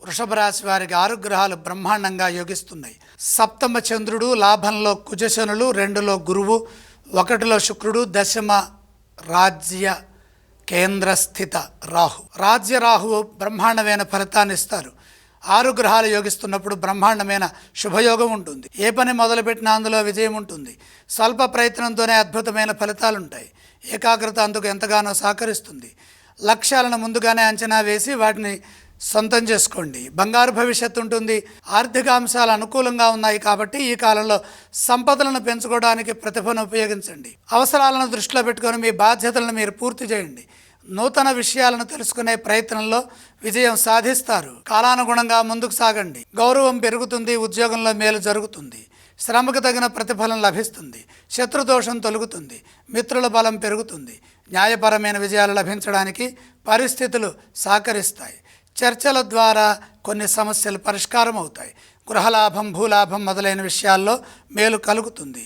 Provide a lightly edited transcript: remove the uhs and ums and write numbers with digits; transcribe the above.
వృషభ రాశి వారికి 6 గ్రహాలు బ్రహ్మాండంగా యోగిస్తున్నాయి. సప్తమ చంద్రుడు, లాభంలో కుజశనులు, 2లో గురువు, 1లో శుక్రుడు, దశమ రాజ్య కేంద్ర స్థిత రాహు. రాజ్య రాహువు బ్రహ్మాండమైన ఫలితాన్ని ఇస్తారు. 6 గ్రహాలు యోగిస్తున్నప్పుడు బ్రహ్మాండమైన శుభయోగం ఉంటుంది. ఏ పని మొదలుపెట్టినా అందులో విజయం ఉంటుంది. స్వల్ప ప్రయత్నంతోనే అద్భుతమైన ఫలితాలుంటాయి. ఏకాగ్రత అందుకు ఎంతగానో సహకరిస్తుంది. లక్ష్యాలను ముందుగానే అంచనా వేసి వాటిని సొంతం చేసుకోండి. బంగారు భవిష్యత్తు ఉంటుంది. ఆర్థిక అంశాలు అనుకూలంగా ఉన్నాయి కాబట్టి ఈ కాలంలో సంపదలను పెంచుకోవడానికి ప్రతిభను ఉపయోగించండి. అవసరాలను దృష్టిలో పెట్టుకొని మీ బాధ్యతలను మీరు పూర్తి చేయండి. నూతన విషయాలను తెలుసుకునే ప్రయత్నంలో విజయం సాధిస్తారు. కాలానుగుణంగా ముందుకు సాగండి. గౌరవం పెరుగుతుంది. ఉద్యోగంలో మేలు జరుగుతుంది. శ్రమకు తగిన ప్రతిఫలం లభిస్తుంది. శత్రుదోషం తొలగుతుంది. మిత్రుల బలం పెరుగుతుంది. న్యాయపరమైన విజయాలు లభించడానికి పరిస్థితులు సహకరిస్తాయి. చర్చల ద్వారా కొన్ని సమస్యలు పరిష్కారం అవుతాయి. గృహలాభం, భూలాభం మొదలైన విషయాల్లో మేలు కలుగుతుంది.